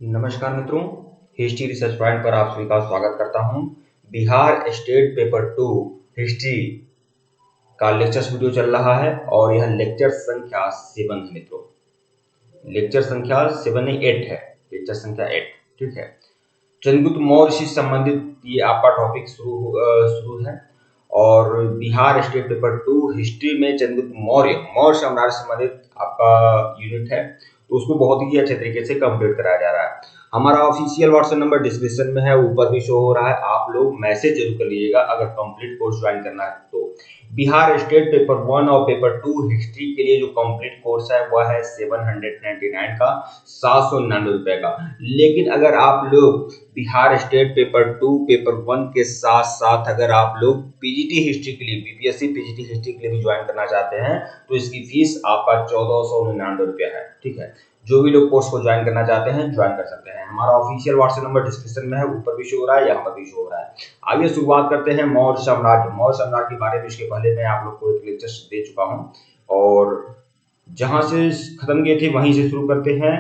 नमस्कार मित्रों, history research point पर आप सभी का स्वागत करता हूं। बिहार स्टेट पेपर 2 हिस्ट्री का लेक्चर्स वीडियो चल रहा है और यह लेक्चर संख्या 7 है मित्रों। लेक्चर संख्या 7 नहीं 8 है, लेक्चर संख्या 8। ठीक है, चंद्रगुप्त मौर्य से संबंधित ये आपका टॉपिक शुरू है और बिहार स्टेट पेपर 2 हिस्ट्री में चंद्रगुप्त मौर्य साम्राज्य से संबंधित आपका यूनिट है, तो उसको बहुत ही अच्छे तरीके से कंप्लीट कराया जा रहा है। हमारा ऑफिशियल व्हाट्सएप नंबर डिस्क्रिप्शन में है, ऊपर भी शो हो रहा है। आप लोग मैसेज जरूर कर लीजिएगा अगर कंप्लीट कोर्स ज्वाइन करना है तो। बिहार स्टेट पेपर 1 और पेपर 2 हिस्ट्री के लिए जो कंप्लीट कोर्स है वह है 799 का, 799 रुपए का। लेकिन अगर आप लोग बिहार स्टेट पेपर 2 पेपर 1 के साथ साथ अगर आप लोग पीजीटी हिस्ट्री के लिए, बीपीएससी पीजीटी हिस्ट्री के लिए भी ज्वाइन करना चाहते हैं तो इसकी फीस आपका 1499 रुपया है। ठीक है, जो भी लोग कोर्स को ज्वाइन करना चाहते हैं ज्वाइन कर सकते हैं। हमारा ऑफिशियल व्हाट्सएप नंबर डिस्क्रिप्शन में है, ऊपर भी शो हो रहा है, यहाँ पर भी शो हो रहा है। आइए शुरुआत करते हैं मौर्य साम्राज्य। मौर्य साम्राज्य के बारे में इसके पहले मैं आप लोग को एक लेक्चर दे चुका हूँ और जहां से खत्म किए थे वहीं से शुरू करते हैं।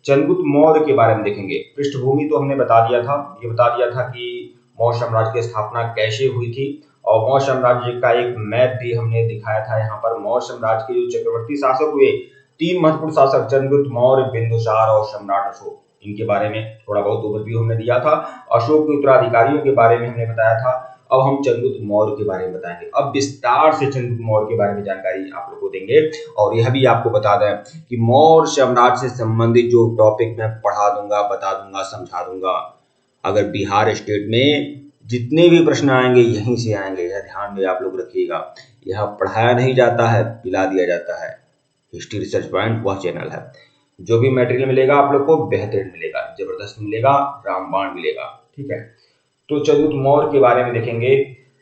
चंद्रगुप्त मौर्य के बारे में देखेंगे। पृष्ठभूमि तो हमने बता दिया था, ये बता दिया था कि मौर्य साम्राज्य की स्थापना कैसे हुई थी और मौर्य साम्राज्य का एक मैप भी हमने दिखाया था। यहाँ पर मौर्य साम्राज्य के जो चक्रवर्ती शासक हुए, 3 महत्वपूर्ण शासक, चंद्रगुप्त मौर्य, बिंदुसार और सम्राट अशोक, इनके बारे में थोड़ा बहुत ओवरव्यू हमने दिया था। अशोक के उत्तराधिकारियों के बारे में हमने बताया था। अब हम चंद्रगुप्त मौर्य के बारे में बताएंगे। अब विस्तार से चंद्रगुप्त मौर्य के बारे में जानकारी आप लोगों को देंगे और यह भी आपको बता दें कि मौर्य साम्राज्य से संबंधित जो टॉपिक मैं पढ़ा दूंगा, बता दूंगा, समझा दूंगा, अगर बिहार स्टेट में जितने भी प्रश्न आएंगे यहीं से आएंगे, यह ध्यान में आप लोग रखिएगा। यह पढ़ाया नहीं जाता है, पिला दिया जाता है। हिस्ट्री रिसर्च पॉइंट वह चैनल है। जो भी मटेरियल मिलेगा आप लोग को बेहतरीन मिलेगा, जबरदस्त मिलेगा, रामबाण मिलेगा। ठीक है, तो चंद्रगुप्त मौर्य के बारे में देखेंगे।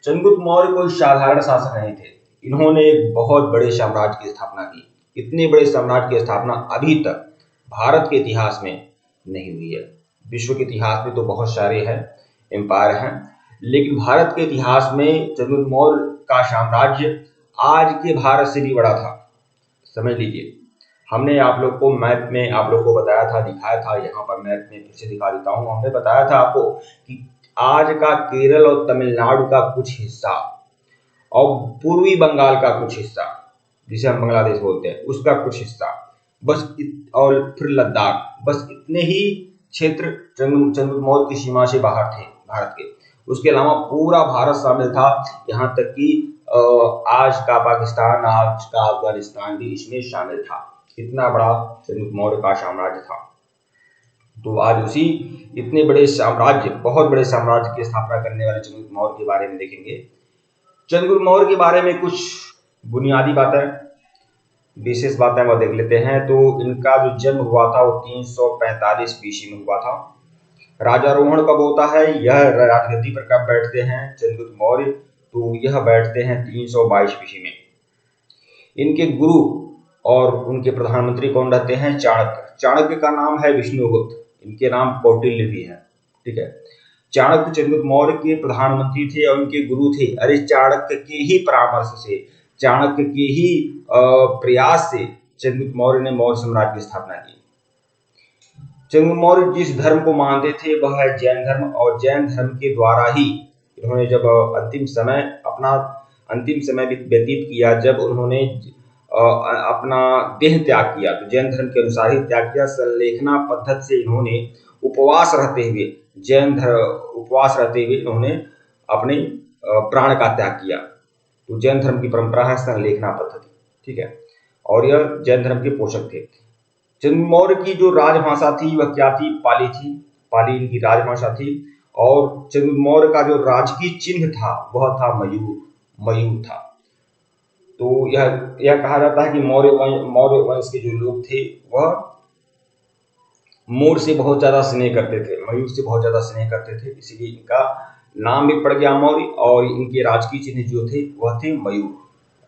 चंद्रगुप्त मौर्य कोई साधारण शासक नहीं थे। इन्होंने एक बहुत बड़े साम्राज्य की स्थापना की। इतने बड़े साम्राज्य की स्थापना अभी तक भारत के इतिहास में नहीं हुई है। विश्व के इतिहास में तो बहुत सारे हैं, एम्पायर हैं, लेकिन भारत के इतिहास में चंद्रगुप्त मौर्य का साम्राज्य आज के भारत से भी बड़ा था। समझ लीजिए, हमने आप लोग को मैप में आप लोग को बताया था, दिखाया था। यहाँ पर मैप में फिर से दिखा देता हूँ। हमने बताया था आपको कि आज का केरल और तमिलनाडु का कुछ हिस्सा और पूर्वी बंगाल का कुछ हिस्सा, जिसे हम बांग्लादेश बोलते हैं, उसका कुछ हिस्सा, और फिर लद्दाख, बस इतने ही क्षेत्र चंद्रगुप्त मौर्य की सीमा से बाहर थे भारत के। उसके अलावा पूरा भारत शामिल था, यहाँ तक कि आज का पाकिस्तान, आज का अफगानिस्तान भी इसमें शामिल था। इतना बड़ा चंद्रगुप्त मौर्य का साम्राज्य था। तो आज उसी इतने बड़े साम्राज्य, बहुत बड़े साम्राज्य की स्थापना करने वाले चंद्रगुप्त मौर्य के बारे में देखेंगे। चंद्रगुप्त मौर्य के बारे में कुछ बुनियादी बातें, विशेष बातें वह देख लेते हैं। तो इनका जो जन्म हुआ था वो 345 बीसी में हुआ था। राजारोहण कब होता है, यह राजगद्दी पर कब बैठते हैं चंद्रगुप्त मौर्य, तो यह बैठते हैं 322 बीसी में। इनके गुरु और उनके प्रधानमंत्री कौन रहते हैं, चाणक्य। चाणक्य का नाम है विष्णुगुप्त, इनके नाम कौटिल्य भी है। ठीक है, चाणक्य चंद्रगुप्त मौर्य के प्रधानमंत्री थे और उनके गुरु थे। अरे चाणक्य के ही परामर्श से, चाणक्य के ही प्रयास से चंद्रगुप्त मौर्य ने मौर्य साम्राज्य की स्थापना की। चंद्रगुप्त मौर्य जिस धर्म को मानते थे वह है जैन धर्म, और जैन धर्म के द्वारा ही इन्होंने जब अंतिम समय व्यतीत किया, जब उन्होंने अपना देह त्याग किया, तो जैन धर्म के अनुसार ही त्याग किया। संलेखना पद्धति से इन्होंने उपवास रहते हुए, उपवास रहते हुए इन्होंने अपने प्राण का त्याग किया। तो जैन धर्म की परंपरा है संलेखना पद्धति। ठीक है, और यह जैन धर्म के पोषक थे। चंद्रगुप्त मौर्य की जो राजभाषा थी वह क्या थी, पाली थी। पाली इनकी राजभाषा थी। और चंद्रगुप्त मौर्य का जो राजकीय चिन्ह था वह था मयूर था। तो यह कहा जाता है कि मौर्य वंश के जो लोग थे वह मोर से बहुत ज्यादा स्नेह करते थे, मयूर से बहुत ज्यादा स्नेह करते थे, इसीलिए इनका नाम भी पड़ गया मौर्य। और इनके राजकीय चिन्ह जो थे वह थे मयूर।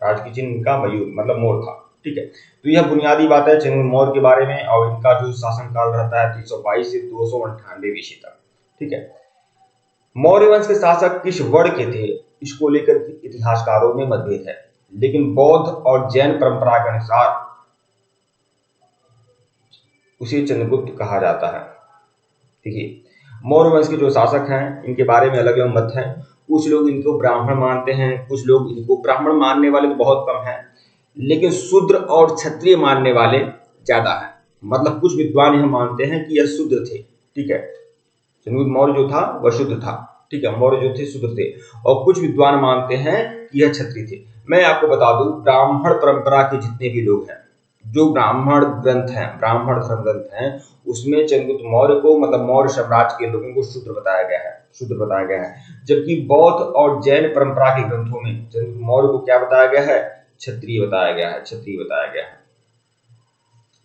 राजकीय चिन्ह इनका मयूर मतलब मोर था। ठीक है, तो यह बुनियादी बात है चंद्रगुप्त मौर्य के बारे में। और इनका जो शासनकाल रहता है 322 से 298 बीसी तक। ठीक है, मौर्य वंश के शासक किस वर्ण के थे, इसको लेकर इतिहासकारों में मतभेद है, लेकिन बौद्ध और जैन परंपरा के अनुसार उसे चंद्रगुप्त कहा जाता है। देखिए, मौर्य वंश के जो शासक हैं इनके बारे में अलग अलग मत हैं। कुछ लोग इनको ब्राह्मण मानते हैं, कुछ लोग इनको ब्राह्मण मानने वाले तो बहुत कम हैं, लेकिन शूद्र और क्षत्रिय मानने वाले ज्यादा हैं। मतलब कुछ विद्वान यह मानते हैं कि यह शूद्र थे, ठीक है, चंद्रगुप्त मौर्य जो था वह शुद्ध था, ठीक है, मौर्य जो थे शुद्ध थे। और कुछ विद्वान मानते हैं कि यह क्षत्रिय थे। मैं आपको बता दूं, ब्राह्मण परंपरा के जितने भी लोग हैं, जो ब्राह्मण ग्रंथ हैं, ब्राह्मण धर्म ग्रंथ हैं, उसमें चंद्रगुप्त मौर्य को, मतलब मौर्य साम्राज्य के लोगों को शूद्र बताया गया है, शूद्र बताया गया है। जबकि बौद्ध और जैन परंपरा के ग्रंथों में चंद्रगुप्त मौर्य को क्या बताया गया है? क्षत्रिय बताया गया है, क्षत्रिय बताया गया है,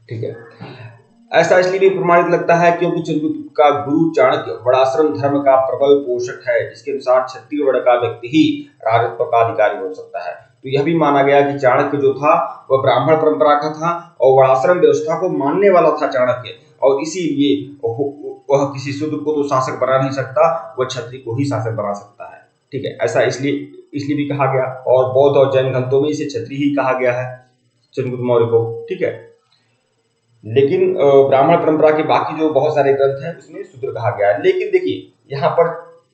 ठीक है। ऐसा इसलिए भी प्रमाणित लगता है क्योंकि चंद्रगुप्त का गुरु चाणक्य वर्णाश्रम धर्म का प्रबल पोषक है, जिसके अनुसार क्षत्रिय वर्ण का व्यक्ति ही राजत्व का अधिकारी हो सकता है। तो यह भी माना गया कि चाणक्य जो था वह ब्राह्मण परंपरा का था और वर्णाश्रम व्यवस्था को मानने वाला था चाणक्य, और इसीलिए वह किसी शूद्र को तो शासक बना नहीं सकता, वह क्षत्रिय को ही शासक बना सकता है, ठीक है। ऐसा इसलिए भी कहा गया, और बौद्ध और जैन ग्रंथों में इसे क्षत्रिय ही कहा गया है चंद्रगुप्त मौर्य को, ठीक है। लेकिन ब्राह्मण परंपरा के बाकी जो बहुत सारे ग्रंथ हैं उसमें शूद्र कहा गया है। लेकिन देखिए, यहाँ पर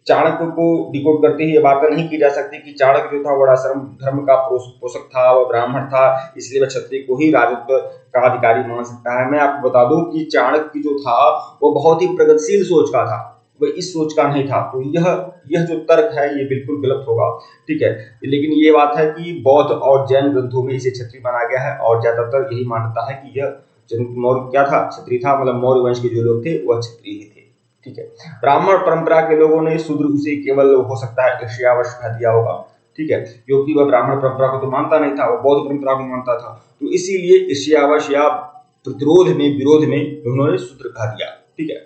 चाणक्य को डिकोड करते ही ये बात नहीं की जा सकती कि चाणक्य जो था वर्णाश्रम धर्म का पोषक था, वह ब्राह्मण था, इसलिए वह क्षत्रिय को ही राजत्व का अधिकारी मान सकता है। मैं आपको बता दूं कि चाणक्य जो था वो बहुत ही प्रगतिशील सोच का था, वह इस सोच का नहीं था। तो यह जो तर्क है ये बिल्कुल गलत होगा, ठीक है। लेकिन ये बात है कि बौद्ध और जैन ग्रंथों में इसे क्षत्रिय माना गया है, और ज्यादातर यही मान्यता है कि यह चंद्रगुप्त मौर्य क्या था? क्षत्रिय था, मतलब मौर्य वंश के जो लोग थे वह क्षत्रिय ही थे, ठीक है। ब्राह्मण परंपरा के लोगों ने शूद्र उसे केवल हो सकता है ईर्ष्यावश कह दिया होगा, ठीक है, क्योंकि वह ब्राह्मण परंपरा को तो मानता नहीं था, वह बौद्ध परंपरा को मानता था। तो इसीलिए ईर्ष्यावश या प्रतिरोध में, विरोध में उन्होंने शूद्र कह दिया, ठीक है।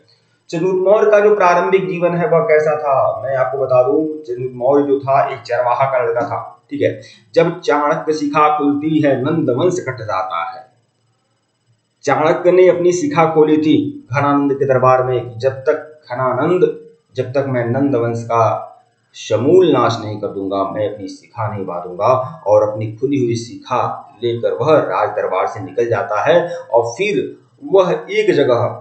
चंद्रगुप्त मौर्य का जो प्रारंभिक जीवन है वह कैसा था? मैं आपको बता दूं, चंद्रगुप्त मौर्य जो था एक चरवाहा का लड़का था, ठीक है। जब चाणक्य शिखा खुलती है, नंद वंश कट जाता है। चाणक्य ने अपनी शिखा खोली थी घनानंद के दरबार में, जब तक मैं नंद वंश का समूल नाश नहीं कर दूंगा, मैं अपनी शिखा नहीं बांधूंगा। और अपनी खुली हुई शिखा लेकर वह राज दरबार से निकल जाता है, और फिर वह एक जगह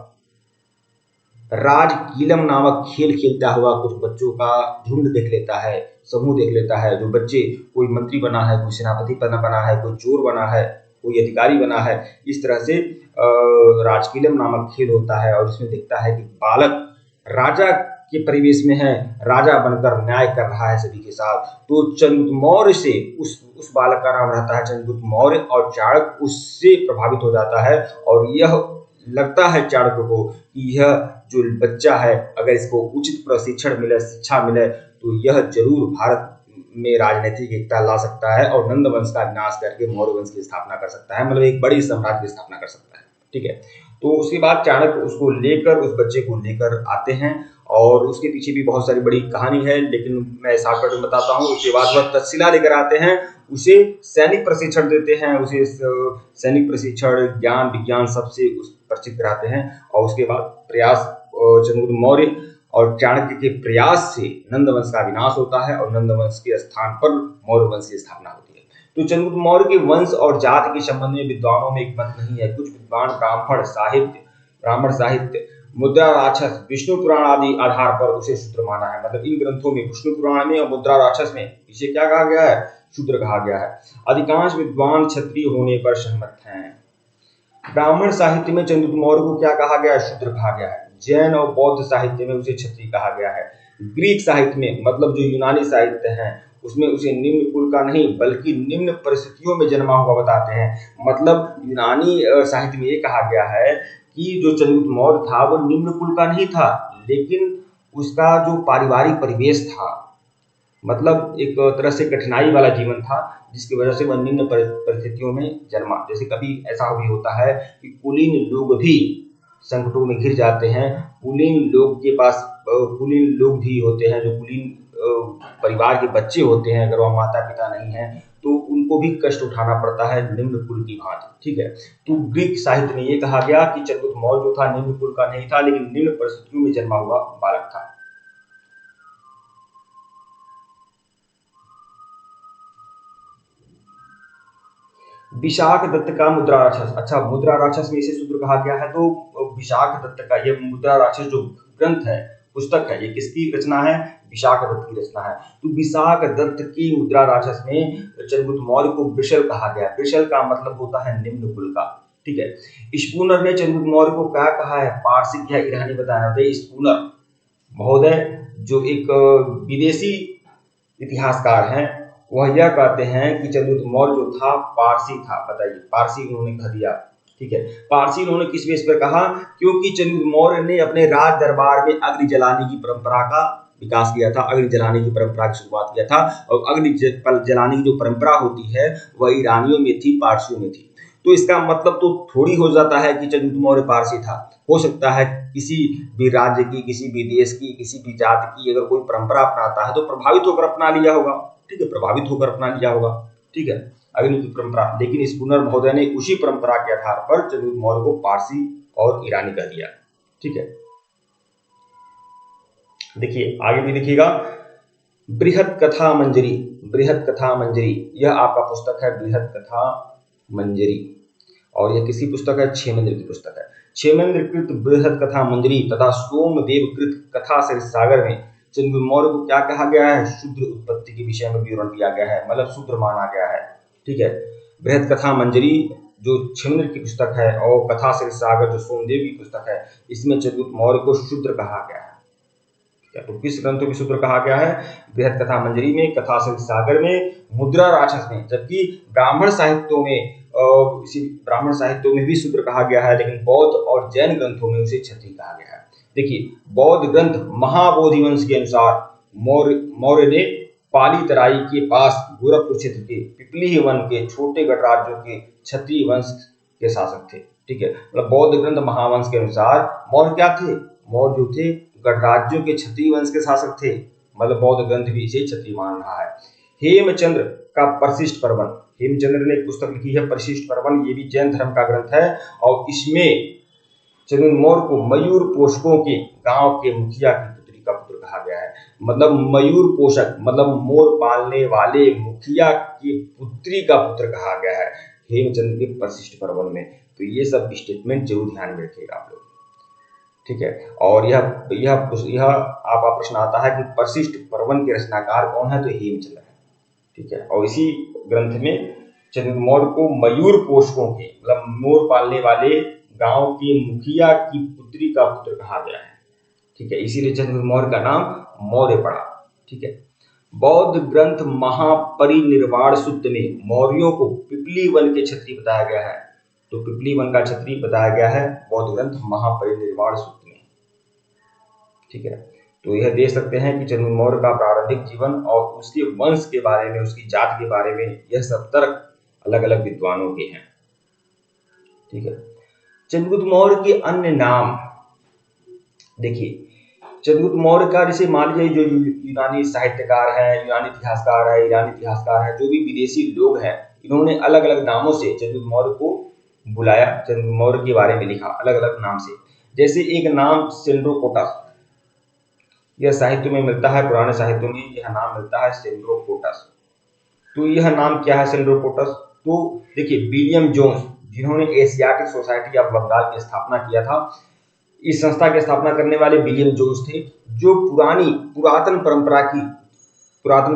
राजकीलम नामक खेल खेलता हुआ कुछ बच्चों का झुंड देख लेता है, समूह देख लेता है। जो बच्चे, कोई मंत्री बना है, कोई सेनापति बना है, कोई चोर बना है, कोई अधिकारी बना है। इस तरह से राजकीलम नामक खेल होता है, और इसमें दिखता है कि बालक राजा के परिवेश में है, राजा बनकर न्याय कर रहा है सभी के साथ। तो चंद्रगुप्त मौर्य से उस बालक का नाम रहता है चंद्रगुप्त मौर्य, और चाणक्य उससे प्रभावित हो जाता है। और यह लगता है चाणक्य को कि यह जो बच्चा है, अगर इसको उचित प्रशिक्षण मिले, शिक्षा मिले, तो यह जरूर भारत में राजनीतिक एकता ला सकता है और नंद वंश का विनाश करके मौर्य वंश की स्थापना कर सकता है, मतलब एक बड़ी साम्राज्य की स्थापना कर सकता है, ठीक है। तो उसके बाद चाणक्य उसको लेकर, उस बच्चे को लेकर आते हैं, और उसके पीछे भी बहुत सारी बड़ी कहानी है, लेकिन मैं शॉर्टकट में बताता हूँ। उसके बाद वह तक्षशिला लेकर आते हैं, उसे सैनिक प्रशिक्षण देते हैं, उसे सैनिक प्रशिक्षण, ज्ञान विज्ञान सबसे परिचित कराते हैं। और उसके बाद प्रयास, चंद्रगुप्त मौर्य और चाणक्य के प्रयास से नंद वंश का विनाश होता है, और नंद वंश के स्थान पर मौर्य वंश की स्थापना होती है। तो चंद्रगुप्त मौर्य के वंश और जाति के संबंध में विद्वानों में एक मत नहीं है। कुछ विद्वान ब्राह्मण साहित्य, मुद्रा राक्षस, विष्णु पुराण आदि आधार पर उसे शूद्र माना है। मतलब इन ग्रंथों में, विष्णु पुराण में और मुद्रा राक्षस में, इसे क्या कहा गया है? शूद्र कहा गया है। अधिकांश विद्वान क्षत्रिय होने पर सहमत हैं। ब्राह्मण साहित्य में चंद्रगुप्त मौर्य को क्या कहा गया है? शूद्र कहा गया है। जैन और बौद्ध साहित्य में उसे क्षत्रिय कहा गया है। ग्रीक साहित्य में, मतलब जो यूनानी साहित्य है, उसमें उसे निम्न कुल का नहीं बल्कि निम्न परिस्थितियों में जन्मा हुआ बताते हैं। मतलब यूनानी साहित्य में ये कहा गया है कि जो चंद्रगुप्त मौर्य था वो निम्न कुल का नहीं था, लेकिन उसका जो पारिवारिक परिवेश था, मतलब एक तरह से कठिनाई वाला जीवन था, जिसकी वजह से वह निम्न परिस्थितियों में जन्मा। जैसे कभी ऐसा भी होता है कि कुलीन लोग भी संकटों में घिर जाते हैं। कुलीन लोग भी होते हैं, जो कुलीन परिवार के बच्चे होते हैं, अगर वह माता पिता नहीं है तो उनको भी कष्ट उठाना पड़ता है निम्न कुल की भांति, ठीक है। तो ग्रीक साहित्य में ये कहा गया कि चंद्रगुप्त मौर्य जो था निम्न कुल का नहीं था, लेकिन निम्न परिस्थितियों में जन्मा हुआ बालक था। विशाख दत्त का मुद्रा राक्षस, अच्छा, मुद्रा राक्षस में इसे शूद्र कहा गया है। तो विशाख दत्त का ये मुद्रा राक्षस जो ग्रंथ है, पुस्तक है, ये किसकी रचना है? विशाख दत्त की रचना है। तो विशाख दत्त की मुद्रा राक्षस में चंद्रगुप्त मौर्य को वृषल कहा गया। वृषल का मतलब होता है निम्न कुल का, ठीक है। स्पूनर ने चंद्रगुप्त मौर्य को क्या कहा है? पारसिक या ईरानी बताया है। स्पूनर महोदय जो एक विदेशी इतिहासकार हैं, वह यह कहते हैं कि चंद्रगुप्त मौर्य जो था पारसी था। बताइए, पारसी उन्होंने कह दिया, ठीक है। पारसी उन्होंने किस बेस पर कहा? क्योंकि चंद्रगुप्त मौर्य ने अपने राज दरबार में अग्नि जलाने की परंपरा का विकास किया था, अग्नि जलाने की परंपरा की शुरुआत किया था। और अग्नि जलाने की जो परंपरा होती है वह ईरानियों में थी, पारसियों में थी। तो इसका मतलब तो थोड़ी हो जाता है कि चंद्रगुप्त मौर्य पारसी था। हो सकता है किसी भी राज्य की, किसी भी देश की, किसी भी जाति की अगर कोई परंपरा अपनाता है तो प्रभावित होकर अपना लिया होगा, ठीक है, प्रभावित होकर अपना लिया होगा, ठीक है, अग्नि की परंपरा। लेकिन स्पूनर महोदय ने उसी परंपरा के आधार पर चंद्रगुप्त मौर्य को पारसी और ईरानी कह दिया, ठीक है। देखिए आगे भी देखिएगा, बृहत कथा मंजरी। बृहत कथा मंजरी यह आपका पुस्तक है, बृहत कथा मंजरी, और यह किसी पुस्तक है? क्षेमेंद्र की पुस्तक है। क्षेमेंद्र कृत बृहत कथा मंजरी तथा सोमदेव कृत कथा सरित सागर में चंद्रगुप्त मौर्य को क्या कहा गया है? शूद्र उत्पत्ति के विषय में विवरण दिया गया है, मतलब शूद्र माना गया है, ठीक है। बृहत कथा मंजरी जो क्षेमेंद्र की पुस्तक है और कथा सरित सागर जो सोमदेव की पुस्तक है, इसमें चंद्रगुप्त मौर्य को शूद्र कहा गया है। तो किस ग्रंथों की शूद्र कहा गया है? बृहत कथा मंजरी में, कथा सरित सागर में, मुद्रा राक्षस में। जबकि ब्राह्मण साहित्यों में, इसी ब्राह्मण साहित्यों में भी शूद्र कहा गया है, लेकिन बौद्ध और जैन ग्रंथों में उसे क्षत्रिय कहा गया है। देखिए बौद्ध ग्रंथ महाबोधि वंश के अनुसार मौर्य ने पाली तराई के पास गोरखपुर क्षेत्र के पिपली वन के छोटे गणराज्यों के क्षत्रिय वंश के शासक थे, ठीक है। मतलब बौद्ध ग्रंथ महावंश के अनुसार मौर्य क्या थे? मौर्य जो थे गणराज्यों के क्षत्रिय वंश के शासक थे, मतलब बौद्ध ग्रंथ भी इसे क्षत्रिय मान रहा है। हेमचंद्र का परिशिष्ट पर्वन, हेमचंद्र ने एक पुस्तक लिखी है परिशिष्ट पर्वन, ये भी जैन धर्म का ग्रंथ है, और इसमें चंद्रगुप्त मौर्य को मयूर पोषकों के गांव के मुखिया की पुत्री का पुत्र कहा गया है। मतलब मयूर पोषक मतलब मोर पालने वाले मुखिया की पुत्री का पुत्र कहा गया है हेमचंद्र के परिशिष्ट पर्वन में। तो ये सब स्टेटमेंट जरूर ध्यान में रखिएगा आप लोग, ठीक है। और यह आपका प्रश्न आता है कि परिशिष्ट पर्वन के रचनाकार कौन है? तो हेमचंद्र है, ठीक है। और इसी ग्रंथ में चंद्रगुप्त मौर्य को मयूर पोषकों के मतलब मोर पालने वाले गांव के मुखिया की पुत्री का पुत्र कहा गया है, ठीक है। इसीलिए चंद्रगुप्त मौर्य का नाम मौर्य पड़ा, ठीक है। बौद्ध ग्रंथ महापरिनिर्वाण सूत्र में मौर्यों को पिपली वन के क्षत्रिय बताया गया है। तो पिपली वन का क्षत्रिय बताया गया है बौद्ध ग्रंथ महापरिनिर्वाण सूत्र में, ठीक है। तो यह देख सकते हैं कि चंद्रगुप्त मौर्य का प्रारंभिक जीवन और उसके वंश के बारे में, उसकी जाति के बारे में यह सब तर्क अलग अलग विद्वानों के हैं, ठीक है। चंद्रगुप्त मौर्य के अन्य नाम देखिए, चंद्रगुप्त मौर्य का जैसे मान लीजिए जो यूनानी साहित्यकार है, यूनानी इतिहासकार है, ईरानी इतिहासकार है, जो भी विदेशी लोग हैं, इन्होंने अलग अलग नामों से चंद्रगुप्त मौर्य को बुलाया, चंद्रगुप्त मौर्य के बारे में लिखा अलग अलग नाम से। जैसे एक नाम सेंड्रोकोटस, यह साहित्य में मिलता है, पुराने साहित्यों में यह नाम मिलता है सेंड्रोकोटस। तो यह नाम क्या है सेंड्रोकोटस? तो देखिए विलियम जोन्स, जिन्होंने एशियाटिक सोसाइटी ऑफ बंगाल की स्थापना किया था, इस संस्था की स्थापना करने वाले विलियम जोन्स थे, जो पुरातन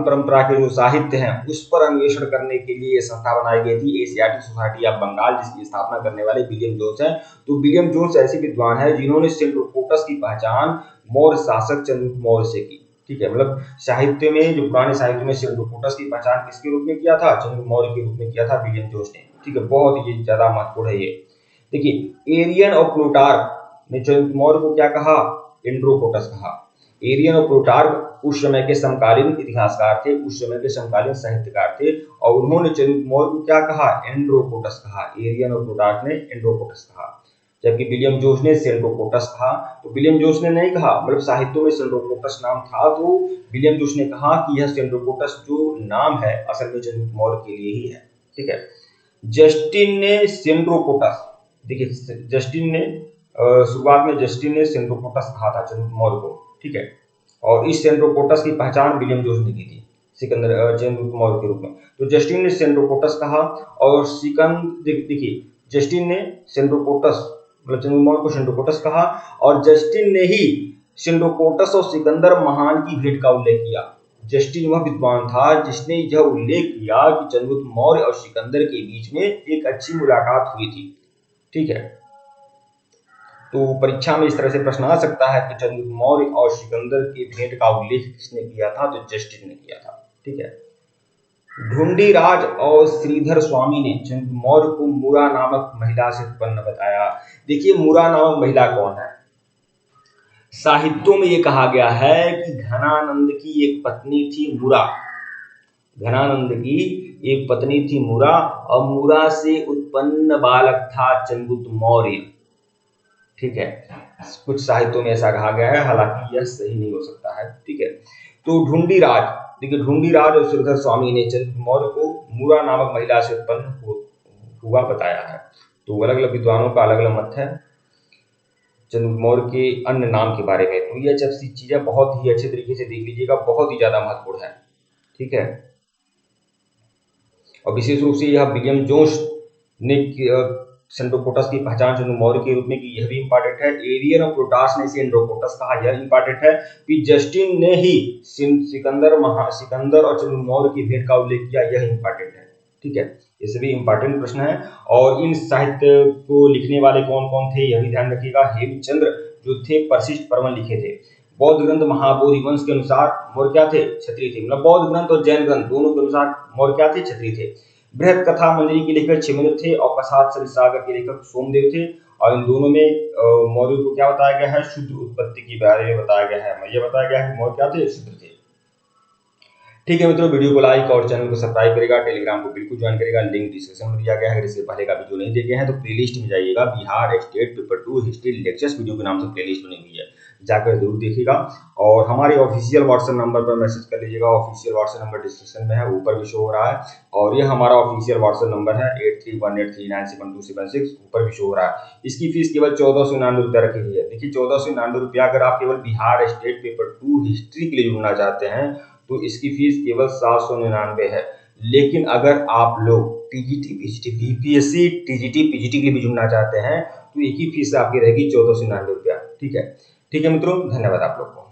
परंपरा के जो साहित्य हैं उस पर अन्वेषण करने के लिए संस्था बनाई गई थी, एशियाटिक सोसाइटी ऑफ बंगाल, जिसकी स्थापना करने वाले विलियम जोन्स हैं। तो विलियम जोन्स ऐसे विद्वान है जिन्होंने सेंड्रोकोटस की पहचान मौर्य शासक चंद्रगुप्त मौर्य से की, ठीक है। मतलब साहित्य में, जो पुराने साहित्य में सेंड्रोकोटस की पहचान किसके रूप में किया था? चंद्रगुप्त मौर्य के रूप में किया था विलियम जोन्स ने, ठीक है। बहुत ही ज्यादा महत्वपूर्ण है ये। देखिए एरियन और प्लूटार्क ने चंद्रगुप्त मौर्य को क्या कहा? एंड्रोकोटस कहा। एरियन और प्लूटार्क उस समय के समकालीन इतिहासकार थे, उस समय के समकालीन साहित्यकार थे, और उन्होंने चंद्रगुप्त मौर्य को क्या कहा? एंड्रोकोटस कहा। एरियन और प्लूटार्क ने एंड्रोकोटस कहा, जबकि विलियम जोन्स ने सेंड्रोकोटस कहा। तो विलियम जोन्स ने नहीं कहा, मतलब साहित्यों में सेंड्रोकोटस नाम था, तो विलियम जोन्स ने कहा कि यह सेंड्रोकोटस जो नाम है असल में चंद्रगुप्त मौर्य के लिए ही है, ठीक है। जस्टिन ने सेंड्रोकोटस, देखिए जस्टिन ने शुरुआत में जस्टिन ने सेंड्रोकोटस कहा था चंद्रगुप्त मौर्य को, ठीक है। और इस सेंड्रोकोटस की पहचान विलियम जोन्स ने की थी चंद्रगुप्त मौर्य के रूप में। तो जस्टिन ने सेंड्रोकोटस कहा, और देखिए जस्टिन ने सेंड्रोकोटस मतलब चंद्रगुप्त मौर्य को सेंड्रोकोटस कहा, और जस्टिन ने ही सिंड्रोकोटस और सिकंदर महान की भेंट का उल्लेख किया। जस्टिन वह विद्वान था जिसने यह उल्लेख किया कि चंद्रगुप्त मौर्य और सिकंदर के बीच में एक अच्छी मुलाकात हुई थी। ठीक है, तो परीक्षा में इस तरह से प्रश्न आ सकता है कि चंद्रगुप्त मौर्य और सिकंदर की भेंट का उल्लेख किसने किया था, तो जस्टिन ने किया था। ठीक है, ढूंढीराज और श्रीधर स्वामी ने चंद्रगुप्त मौर्य को मुरा नामक महिला से उत्पन्न बताया। देखिए, मुरा नामक महिला कौन है? साहित्यों में यह कहा गया है कि घनानंद की एक पत्नी थी मुरा। घनानंद की एक पत्नी थी मुरा और मुरा से उत्पन्न बालक था चंद्रगुप्त मौर्य। ठीक है, कुछ साहित्यों में ऐसा कहा गया है, हालांकि यह सही नहीं हो सकता है। ठीक है, तो ढूंढीराज, देखिए ढूंढीराज और श्रीधर स्वामी ने चंद्रगुप्त मौर्य को मुरा नामक महिला से उत्पन्न हुआ बताया है। तो अलग अलग विद्वानों का अलग अलग मत है चंद्रगुप्त मौर्य के अन्य नाम के बारे में। तो ये सब चीजें बहुत ही अच्छे तरीके से देख लीजिएगा, बहुत ही ज्यादा महत्वपूर्ण है। ठीक है, और विशेष रूप से यह विलियम जोन्स ने सिंड्रोकोटस की पहचान चंद्रगुप्त मौर्य के रूप में की, यह भी इंपॉर्टेंट है। एरियन और प्लूटार्च ने इसे एंड्रोकोटस कहा, यह इंपॉर्टेंट है। कि जस्टिन ने ही सिकंदर और चंद्रगुप्त मौर्य की भेंट का उल्लेख किया, यह इंपॉर्टेंट है। ठीक है, ये सभी इंपॉर्टेंट प्रश्न है। और इन साहित्य को लिखने वाले कौन कौन थे, यह भी ध्यान रखिएगा। हेमचंद्र जो थे परशिष्ट पर्वन लिखे थे। बौद्ध ग्रंथ महाबोधि वंश के अनुसार मौर्य क्या थे? क्षत्रिय थे। मतलब बौद्ध ग्रंथ और जैन ग्रंथ दोनों के अनुसार मौर्य क्या थे? क्षत्रिय थे। बृहद कथा मंजरी के लेखक क्षेमेंद्र थे और कसाद सरिसागर के लेखक सोमदेव थे। और इन दोनों में मौर्य को क्या बताया गया है? शुद्ध उत्पत्ति के बारे में बताया गया है। यह बताया गया है कि मौर्य क्या थे? शुद्ध थे। ठीक है मित्रों, वीडियो को लाइक और चैनल को सब्सक्राइब करेगा, टेलीग्राम को बिल्कुल ज्वाइन करेगा, लिंक डिस्क्रिप्शन में दिया गया है। इससे पहले का वीडियो नहीं देखे हैं तो प्लेलिस्ट में जाइएगा, Bihar state paper 2 history lectures video के नाम से प्लेलिस्ट बनी हुई है, जाकर जरूर देखिएगा। और हमारे ऑफिशियल व्हाट्सएप नंबर पर मैसेज कर लीजिएगा, ऑफिशियल व्हाट्सएप नंबर डिस्क्रिप्शन में है, ऊपर भी शो हो रहा है। और यह हमारा ऑफिशियल व्हाट्सएप नंबर है 8318397276, ऊपर भी शो हो रहा है। इसकी फीस केवल 1499 रुपया रखी हुई है। देखिए 1499 रुपया अगर आप केवल बिहार स्टेट पेपर 2 हिस्ट्री के लिए जुड़ना चाहते हैं तो इसकी फीस केवल 799 है। लेकिन अगर आप लोग TGT, PGT, BPSC, TGT, PGT के लिए भी जुड़ना चाहते हैं तो एक ही फीस आपकी रहेगी 1499 रुपया। ठीक है मित्रों, धन्यवाद आप लोग को।